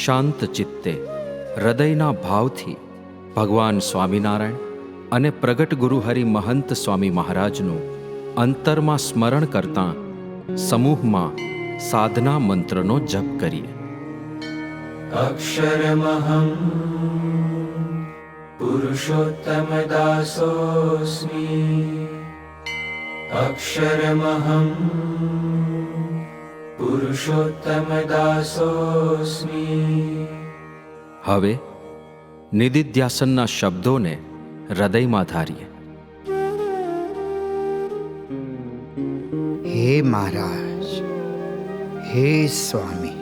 શાંત ચિત્તે હૃદયના ભાવથી ભગવાન સ્વામિનારાયણ અને પ્રગટ ગુરુ હરિ મહંત સ્વામી મહારાજનું અંતરમાં સ્મરણ કરતાં સમૂહમાં સાધના મંત્રનો જપ કરીએ. અક્ષરમહં પુરુષોત્તમ દાસોસ્મિ. અક્ષરમહં પુરુષોત્તમ દાસોસ્મિ. હવે નિદિધ્યાસનના શબ્દોને હૃદયમાં ધારીએ. હે મહારાજ, હે સ્વામી,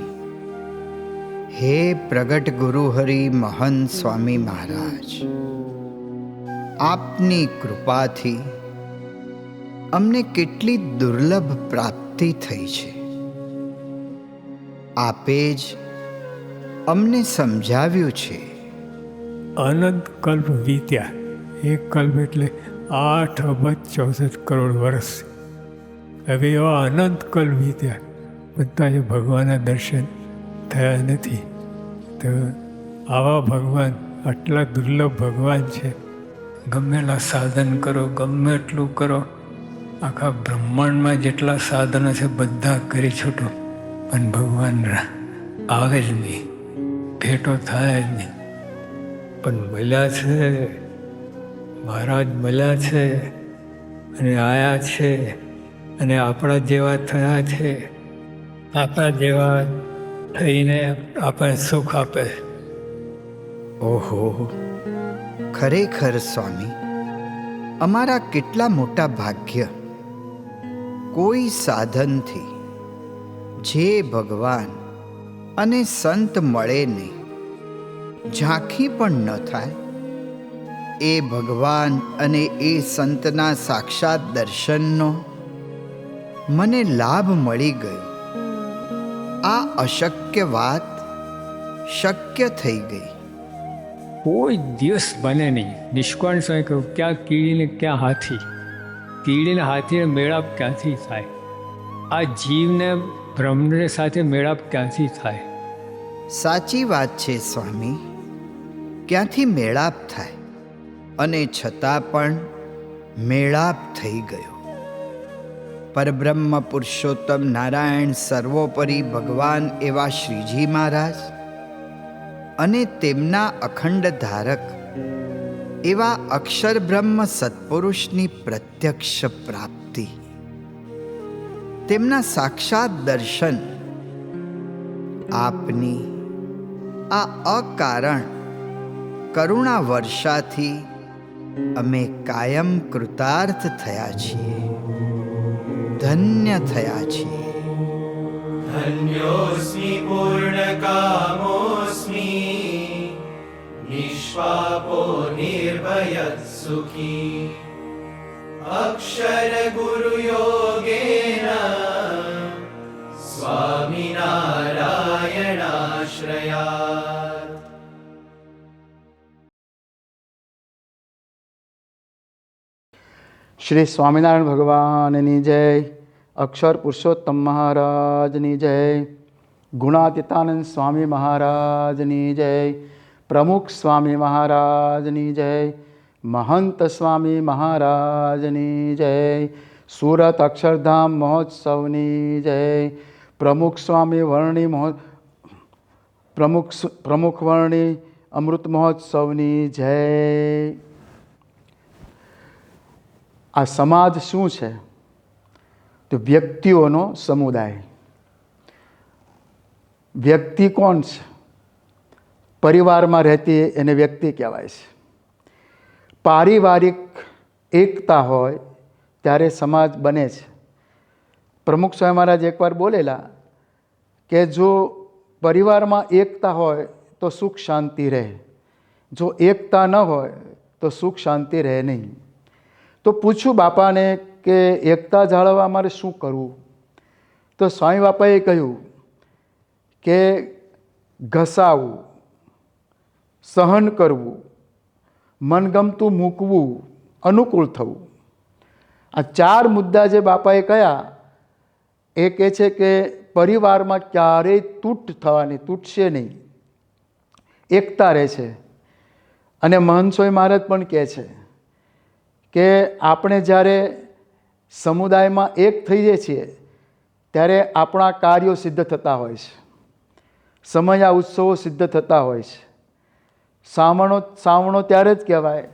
હે પ્રગટ ગુરુ હરિ મહંત સ્વામી મહારાજ, આપની કૃપાથી અમને કેટલી દુર્લભ પ્રાપ્તિ થઈ છે. આપે જ અમને સમજાવ્યું છે. અનંત કલ્પ વીત્યા. એક કલ્પ એટલે 8 અબજ 64 કરોડ વર્ષ. હવે એવા અનંત કલ્પ વીત્યા, બધા ભગવાનના દર્શન થયા નથી. તો આવા ભગવાન, આટલા દુર્લભ ભગવાન છે. ગમેલા સાધન કરો, ગમે એટલું કરો, આખા બ્રહ્માંડમાં જેટલા સાધનો છે બધા કરી છૂટો, પણ ભગવાન આવે જ નહીં, ભેટો થાય જ નહીં. પણ મળ્યા છે, મહારાજ મળ્યા છે અને આયા છે અને આપણા જેવા થયા છે. આપણા જેવા થઈને આપણને સુખ આપે. ઓહો, ખરેખર સ્વામી, અમારા કેટલા મોટા ભાગ્ય. કોઈ સાધનથી જે ભગવાન અને સંત મળે નહીં, ઝાંખી પણ ન થાય, એ ભગવાન અને એ સંતના સાક્ષાત દર્શનનો મને લાભ મળી ગયો. આ અશક્ય વાત શક્ય થઈ ગઈ. કોઈ દિવસ બને નહીં. નિષ્કાળ સ્વામી કહ્યું, ક્યાં કીડીને ક્યાં હાથી. કીડીને હાથીને મેળાપ ક્યાંથી થાય? આ જીવને બ્રહ્મને સાથે મેળાપ ક્યાંથી થાય? સાચી વાત છે સ્વામી, ક્યાંથી મેળાપ થાય? અને છતાં પણ મેળાપ થઈ ગયો. પરબ્રહ્મ પુરુષોત્તમ નારાયણ સર્વોપરી ભગવાન એવા શ્રીજી મહારાજ અને તેમના અખંડ ધારક એવા અક્ષર બ્રહ્મ સત્પુરુષની પ્રત્યક્ષ પ્રાપ્તિ, તેમના સાક્ષાત દર્શન, આપની આ અકારણ કરુણા વર્ષાથી અમે કાયમ કૃતાર્થ થયા છીએ, ધન્ય થયા છીએ. ધન્યોસ્મિ પૂર્ણકામોસ્મિ, નિષ્પાપો નિર્ભયઃ સુખી. અક્ષર ગુરુ યોગેન સ્વામિનારાયણાશ્રયાત. શ્રી સ્વામિનારાયણ ભગવાનની જય. અક્ષર પુરુષોત્તમ મહારાજની જય. ગુણાતીતાનંદ સ્વામી મહારાજની જય. પ્રમુખ સ્વામી મહારાજની જય. મહંત સ્વામી મહારાજની જય. સુરત અક્ષરધામ મહોત્સવની જય. પ્રમુખ સ્વામી વર્ણી પ્રમુખ વર્ણી અમૃત મહોત્સવની જય. આ સમાજ શું છે? તો વ્યક્તિઓનો સમુદાય. વ્યક્તિ કોણ છે? પરિવારમાં રહેતી એને વ્યક્તિ કહેવાય છે. પારિવારિક એકતા હોય ત્યારે સમાજ બને છે. પ્રમુખ સ્વામી મહારાજ એકવાર બોલેલા કે જો પરિવારમાં એકતા હોય તો સુખ શાંતિ રહે, જો એકતા ન હોય તો સુખ શાંતિ રહે નહીં. તો પૂછ્યું બાપાને કે એકતા જાળવવા મારે શું કરવું? તો સ્વામી બાપાએ કહ્યું કે ઘસાવવું, સહન કરવું, મનગમતું મૂકવું, અનુકૂળ થવું. આ 4 મુદ્દા જે બાપાએ કહ્યા એ કહે છે કે પરિવારમાં ક્યારેય તૂટશે નહીં. એકતા રહે છે. અને મહંત સ્વામી મહારાજ પણ કહે છે કે આપણે જ્યારે સમુદાયમાં એક થઈ જઈએ છીએ ત્યારે આપણા કાર્યો સિદ્ધ થતા હોય છે, સમયા ઉત્સવો સિદ્ધ થતા હોય છે. સાવણો ત્યારે જ કહેવાય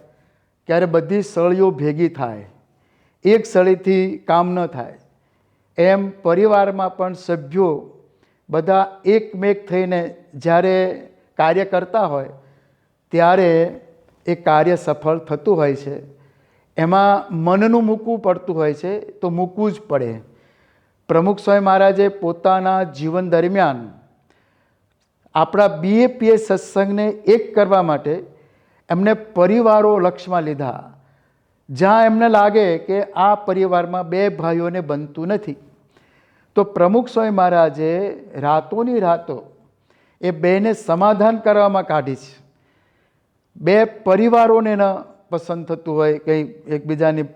ત્યારે બધી સળીઓ ભેગી થાય, એક સળીથી કામ ન થાય. એમ પરિવારમાં પણ સભ્યો બધા એકમેક થઈને જ્યારે કાર્ય કરતા હોય ત્યારે એ કાર્ય સફળ થતું હોય છે. એમાં મનનું મૂકવું પડતું હોય છે તો મૂકવું જ પડે. પ્રમુખ સ્વામી મહારાજે પોતાના જીવન દરમિયાન આપણા BAPS સત્સંગને એક કરવા માટે એમને પરિવારો લક્ષમાં લીધા. જ્યાં એમને લાગે કે આ પરિવારમાં બે ભાઈઓને બનતું નથી તો પ્રમુખ સ્વામી મહારાજે રાતોની રાતો એ બેને સમાધાન કરવામાં કાઢી છે. બે પરિવારોને ન પસંદ થતું હોય, કંઈ એકબીજાની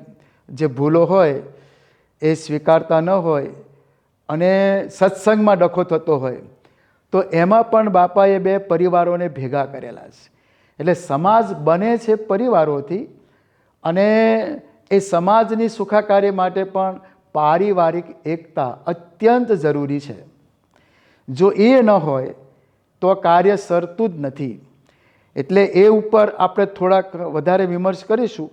જે ભૂલો હોય એ સ્વીકારતા ન હોય અને સત્સંગમાં ડખો થતો હોય તો એમાં પણ બાપાએ બે પરિવારોને ભેગા કરેલા છે. એટલે સમાજ બને છે પરિવારોથી અને એ સમાજની સુખાકારી માટે પણ પારિવારિક એકતા અત્યંત જરૂરી છે. જો એ ન હોય તો કાર્ય સરતું જ નથી. એટલે એ ઉપર આપણે થોડાક વધારે વિમર્શ કરીશું.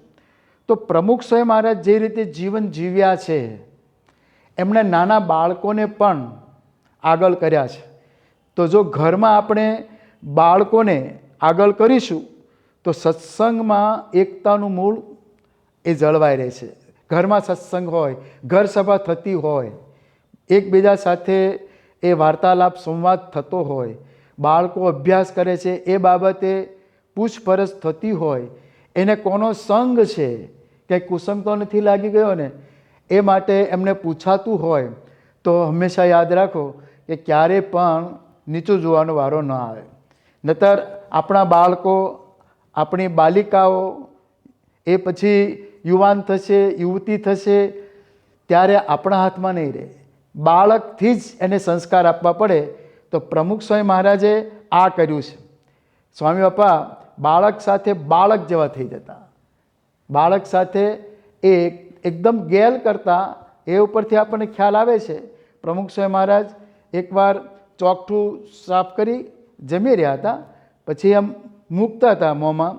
તો પ્રમુખ સ્વામી મહારાજ જે રીતે જીવન જીવ્યા છે એમણે નાના બાળકોને પણ આગળ કર્યા છે. તો જો ઘરમાં આપણે બાળકોને આગળ કરીશું તો સત્સંગમાં એકતાનું મૂળ એ જળવાઈ રહે છે. ઘરમાં સત્સંગ હોય, ઘર સભા થતી હોય, એકબીજા સાથે એ વાર્તાલાપ સંવાદ થતો હોય, બાળકો અભ્યાસ કરે છે એ બાબતે પૂછપરછ થતી હોય, એને કોનો સંગ છે, કંઈ કુસંગ તો નથી લાગી ગયો ને, એ માટે એમને પૂછાતું હોય તો હંમેશા યાદ રાખો કે ક્યારે પણ નીચું જોવાનો વારો ન આવે. નહીતર આપણા બાળકો, આપણી બાલિકાઓ એ પછી યુવાન થશે, યુવતી થશે ત્યારે આપણા હાથમાં નહીં રહે. બાળકથી જ એને સંસ્કાર આપવા પડે. તો પ્રમુખ સ્વામી મહારાજે આ કર્યું છે. સ્વામી બાપા બાળક સાથે બાળક જેવા થઈ જતા, બાળક સાથે એ એકદમ ગેલ કરતા. એ ઉપરથી આપણને ખ્યાલ આવે છે પ્રમુખ સ્વામી મહારાજ એકવાર ચોકઠું સાફ કરી જમી રહ્યા હતા, પછી એમ મૂકતા હતા મોંમાં.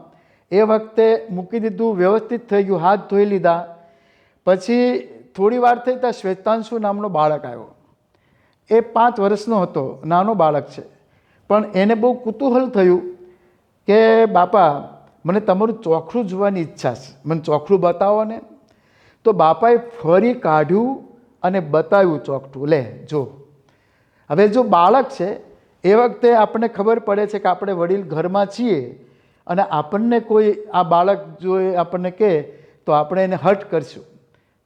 એ વખતે મૂકી દીધું, વ્યવસ્થિત થઈ ગયું, હાથ ધોઈ લીધા. પછી થોડી વાર થઈ ત્યાં શ્વેતાંશુ નામનો બાળક આવ્યો. એ 5 વર્ષનો હતો, નાનો બાળક છે. પણ એને બહુ કુતૂહલ થયું કે બાપા મને તમારું ચોકઠું જોવાની ઈચ્છા છે, મને ચોકઠું બતાવો ને. તો બાપાએ ફરી કાઢ્યું અને બતાવ્યું ચોકઠું, લે જો. હવે જો બાળક છે એ વખતે આપણને ખબર પડે છે કે આપણે વડીલ ઘરમાં છીએ અને આપણને કોઈ આ બાળક જો આપણને કહે તો આપણે એને હર્ટ કરશું.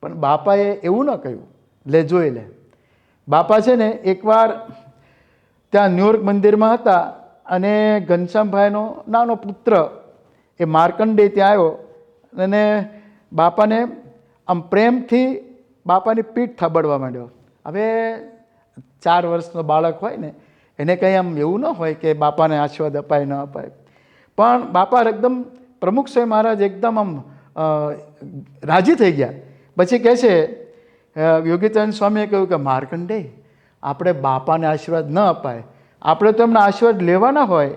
પણ બાપાએ એવું ન કહ્યું, લે જોઈ લે. બાપા છે ને એકવાર ત્યાં ન્યુયોર્ક મંદિરમાં હતા અને ઘનશ્યામભાઈનો નાનો પુત્ર એ માર્કંડે ત્યાં આવ્યો અને બાપાને આમ પ્રેમથી બાપાની પીઠ થાબડવા માંડ્યો. હવે 4 વર્ષનો બાળક હોય ને એને કંઈ આમ એવું ન હોય કે બાપાને આશીર્વાદ અપાય ન અપાય. પણ બાપા એકદમ પ્રમુખ સ્વામી મહારાજ એકદમ આમ રાજી થઈ ગયા. પછી કહે છે, યોગીચંદ સ્વામીએ કહ્યું કે માર્કંડે આપણે બાપાને આશીર્વાદ ન અપાય, આપણે તો એમના આશીર્વાદ લેવાના હોય,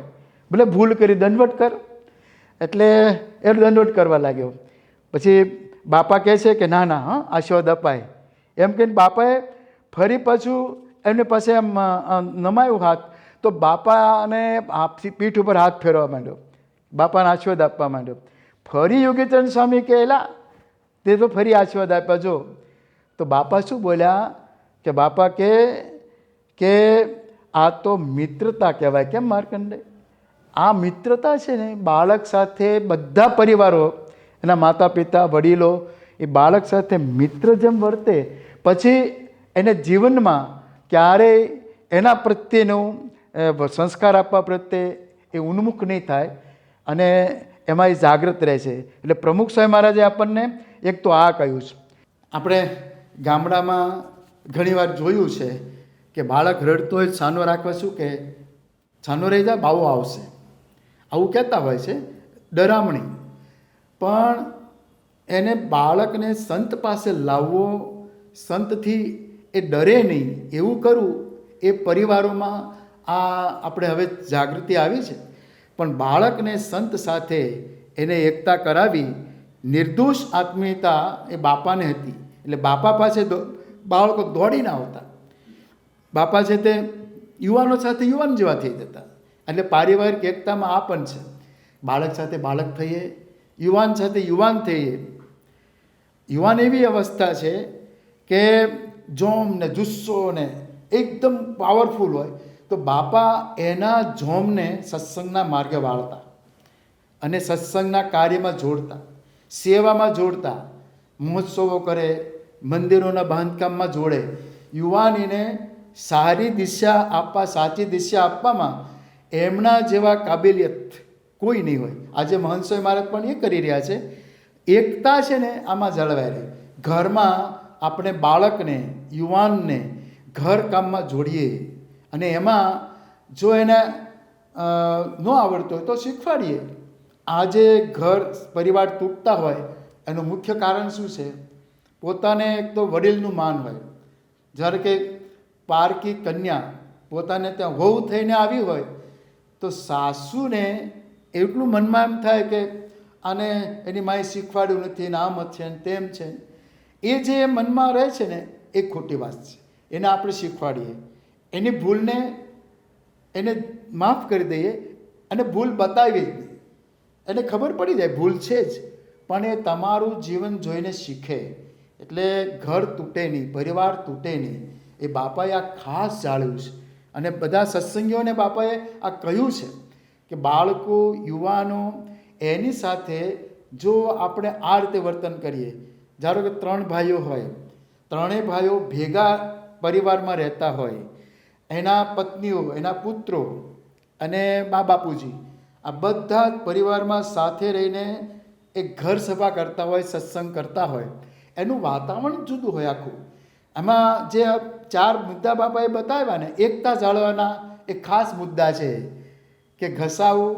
ભલે ભૂલ કરી દંડવટ કર. એટલે એ દંડવટ કરવા લાગ્યો. પછી બાપા કહે છે કે ના ના, હા આશીર્વાદ અપાય. એમ કહીને બાપાએ ફરી પાછું એમની પાસે એમ નમાયું હાથ. તો બાપાને પીઠ ઉપર હાથ ફેરવા માંડ્યો, બાપાને આશીર્વાદ આપવા માંડ્યો. ફરી યોગીચંદ સ્વામી કહેલા તે તો ફરી આશીર્વાદ આપ્યા જો. તો બાપા શું બોલ્યા કે બાપા કે આ તો મિત્રતા કહેવાય. કેમ માર્કંડે? આ મિત્રતા છે ને બાળક સાથે બધા પરિવારો, એના માતા પિતા વડીલો એ બાળક સાથે મિત્ર જેમ વર્તે પછી એને જીવનમાં ક્યારેય એના પ્રત્યેનું સંસ્કાર આપવા પ્રત્યે એ ઉન્મુખ નહીં થાય અને એમાં એ જાગૃત રહે છે. એટલે પ્રમુખ સ્વામી મહારાજે આપણને એક તો આ કહ્યું છે. આપણે ગામડામાં ઘણીવાર જોયું છે કે બાળક રડતો હોય છાનો રાખવા શું કે છાનો રહી જા બાવો આવશે. આવું કહેતા હોય છે, ડરામણી. પણ એને બાળકને સંત પાસે લાવવો, સંતથી એ ડરે નહીં એવું કરવું, એ પરિવારોમાં આપણે હવે જાગૃતિ આવી છે. પણ બાળકને સંત સાથે એને એકતા કરાવી, નિર્દોષ આત્મીયતા એ બાપાને હતી. એટલે બાપા પાસે બાળકો દોડીને આવતા. બાપા છે તે યુવાનો સાથે યુવાન જેવા થઈ જતા. એટલે પારિવારિક એકતામાં આ પણ છે. બાળક સાથે બાળક થઈએ, યુવાન સાથે યુવાન થઈએ. યુવાન એવી અવસ્થા છે કે જોમ ને જુસ્સો ને એકદમ પાવરફુલ હોય, તો બાપા એના જોમને સત્સંગના માર્ગે વાળતા અને સત્સંગના કાર્યમાં જોડતા, સેવામાં જોડતા, મહોત્સવો કરે, મંદિરોના બાંધકામમાં જોડે. યુવાનીને સારી દિશા આપવા, સાચી દિશા આપવામાં એમના જેવા કાબેલિયત કોઈ નહીં હોય. આજે મહંત સ્વામી મહારાજ પણ એ કરી રહ્યા છે. એકતા છે ને આમાં જળવાઈ રહે. ઘરમાં આપણે બાળકને, યુવાનને ઘર કામમાં જોડીએ અને એમાં જો એને ન આવડતું હોય તો શીખવાડીએ. આજે ઘર પરિવાર તૂટતા હોય એનું મુખ્ય કારણ શું છે? પોતાને એક તો વડીલનું માન હોય. જ્યારે કે પારકી કન્યા પોતાને ત્યાં વહુ થઈને આવી હોય તો સાસુને એટલું મનમાં એમ થાય કે આને એની માએ શીખવાડ્યું નથી ને આમ છે ને તેમ છે. એ જે મનમાં રહે છે ને એ ખોટી વાત છે. એને આપણે શીખવાડીએ, એની ભૂલને એને માફ કરી દઈએ અને ભૂલ બતાવી જ નહીં. એને ખબર પડી જાય ભૂલ છે જ, પણ એ તમારું જીવન જોઈને શીખે. એટલે ઘર તૂટે નહીં, પરિવાર તૂટે નહીં. એ બાપાએ આ ખાસ જાળવ્યું છે. અને બધા સત્સંગીઓને બાપાએ આ કહ્યું છે કે બાળકો, યુવાનો એની સાથે જો આપણે આ રીતે વર્તન કરીએ. ધારો કે 3 ભાઈઓ હોય, 3 ભાઈઓ ભેગા પરિવારમાં રહેતા હોય, એના પત્નીઓ, એના પુત્રો અને મા બાપુજી આ બધા જ પરિવારમાં સાથે રહીને એક ઘર સભા કરતા હોય, સત્સંગ કરતા હોય, એનું વાતાવરણ જુદું હોય આખું. એમાં જે 4 મુદ્દા બાપાએ બતાવ્યા ને, એકતા જાળવવાના એ ખાસ મુદ્દા છે કે ઘસાવું,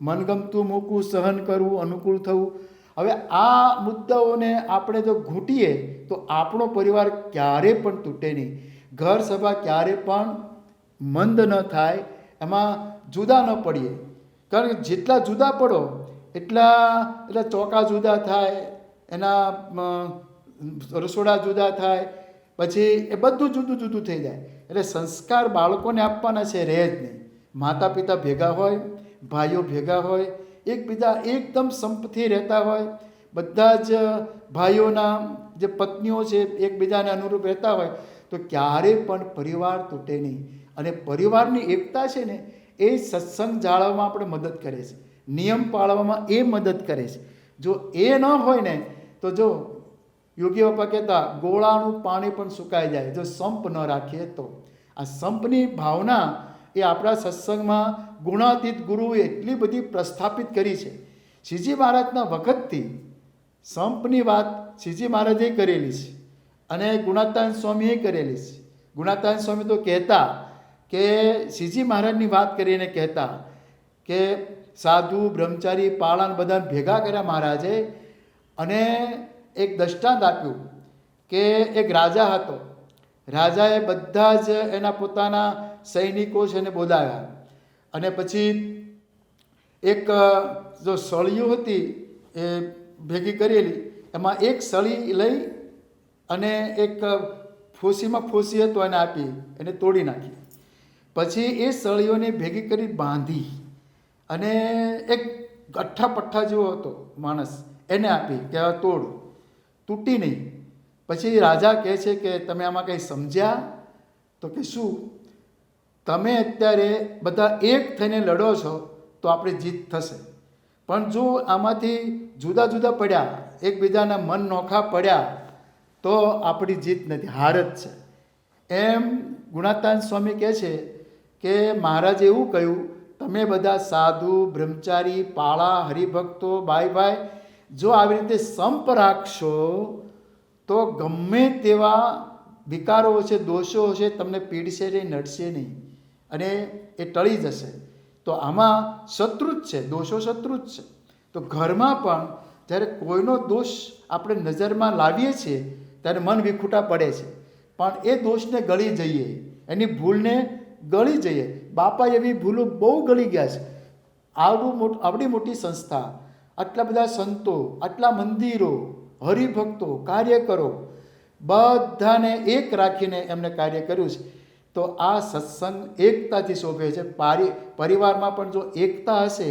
મનગમતું મૂકવું, સહન કરવું, અનુકૂળ થવું. હવે આ મુદ્દાઓને આપણે જો ઘૂંટીએ તો આપણો પરિવાર ક્યારે પણ તૂટે નહીં. ઘર સભા ક્યારે પણ મંદ ન થાય, એમાં જુદા ન પડીએ. કારણ કે જેટલા જુદા પડો એટલા ચોકા જુદા થાય, એના રસોડા જુદા થાય, પછી એ બધું જુદું જુદું થઈ જાય. એટલે સંસ્કાર બાળકોને આપવાના છે, રહે જ નહીં. માતા પિતા ભેગા હોય, ભાઈઓ ભેગા હોય, એકબીજા એકદમ સંપથી રહેતા હોય, બધા જ ભાઈઓના જે પત્નીઓ છે એકબીજાને અનુરૂપ રહેતા હોય, તો ક્યારેય પણ પરિવાર તૂટે નહીં. અને પરિવારની એકતા છે ને એ સત્સંગ જાળવવામાં આપણે મદદ કરે છે, નિયમ પાળવામાં એ મદદ કરે છે. જો એ ન હોય ને તો જો યોગી બાપા કહેતા ગોળાનું પાણી પણ સુકાઈ જાય જો સંપ ન રાખીએ તો. આ સંપની ભાવના એ આપણા સત્સંગમાં ગુણાતીત ગુરુએ એટલી બધી પ્રસ્થાપિત કરી છે. શ્રીજી મહારાજના વખતથી સંપની વાત શ્રીજી મહારાજે કરેલી છે અને ગુણાતાન સ્વામીએ કરેલી છે. ગુણાતાન સ્વામી તો કહેતા કે શ્રીજી મહારાજની વાત કરીને કહેતા કે સાધુ, બ્રહ્મચારી, પાળાને બધાને ભેગા કર્યા મહારાજે અને એક દૃષ્ટાંત આપ્યું કે એક રાજા હતો. રાજાએ બધા જ એના પોતાના સૈનિકો છે એને બોલાવ્યા અને પછી એક જો સળીઓ હતી એ ભેગી કરેલી, એમાં એક સળી લઈ અને એક ફોસીમાં ફોસી હતો એને આપી, એને તોડી નાખી. પછી એ સળીઓને ભેગી કરી બાંધી અને એક ગઠ્ઠા પઠ્ઠા જેવો હતો માણસ, એને આપી કે આ તોડ, તૂટી નહીં. પછી રાજા કહે છે કે તમે આમાં કંઈ સમજ્યા? તો કે શું? તમે અત્યારે બધા એક થઈને લડો છો તો આપણી જીત થશે, પણ જો આમાંથી જુદા જુદા પડ્યા, એકબીજાના મન નોખા પડ્યા તો આપણી જીત નથી, હાર જ છે. એમ ગુણાતાન સ્વામી કહે છે કે મહારાજે એવું કહ્યું, તમે બધા સાધુ, બ્રહ્મચારી, પાળા, હરિભક્તો, ભાઈ જો આવી રીતે સંપ રાખશો તો ગમે તેવા વિકારો છે, દોષો છે, તમને પીડશે નહીં, નડશે નહીં અને એ ટળી જશે. તો આમાં શત્રુ જ છે, દોષો શત્રુ જ છે. તો ઘરમાં પણ જ્યારે કોઈનો દોષ આપણે નજરમાં લાવીએ છીએ ત્યારે મન વિખૂટા પડે છે, પણ એ દોષને ગળી જઈએ, એની ભૂલને ગળી જઈએ. બાપા એવી ભૂલો બહુ ગળી ગયા છે. આવડી મોટી સંસ્થા, આટલા બધા સંતો, આટલા મંદિરો, હરિભક્તો, કાર્યકરો, બધાને એક રાખીને એમને કાર્ય કર્યું છે. તો આ સત્સંગ એકતાથી શોભે છે. પરિવારમાં પણ જો એકતા હશે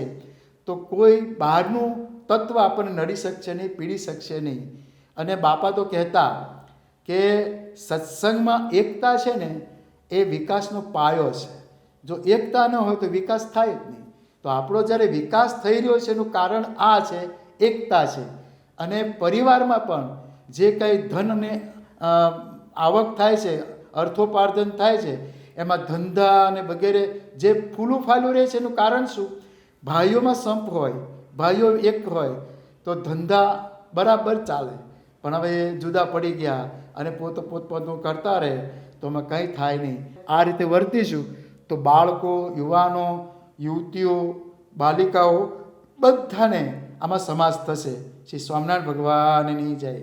તો કોઈ બહારનું તત્વ આપણને નડી શકશે નહીં, પીડી શકશે નહીં. અને બાપા તો કહેતા કે સત્સંગમાં એકતા છે ને એ વિકાસનો પાયો છે. જો એકતા ન હોય તો વિકાસ થાય જ નહીં. તો આપણો જ્યારે વિકાસ થઈ રહ્યો છે એનું કારણ આ છે, એકતા છે. અને પરિવારમાં પણ જે કંઈ ધન અને આવક થાય છે, અર્થોપાર્જન થાય છે, એમાં ધંધા અને વગેરે જે ફૂલું ફાલું રહે છે એનું કારણ શું? ભાઈઓમાં સંપ હોય, ભાઈઓ એક હોય તો ધંધા બરાબર ચાલે. પણ હવે જુદા પડી ગયા અને પોતપોતનું કરતા રહે તો એમાં કંઈ થાય નહીં. આ રીતે વર્તીશું તો બાળકો, યુવાનો, યુવતીઓ, બાલિકાઓ બધાને આમાં સમાસ થશે. શ્રી સ્વામિનારાયણ ભગવાનની જય.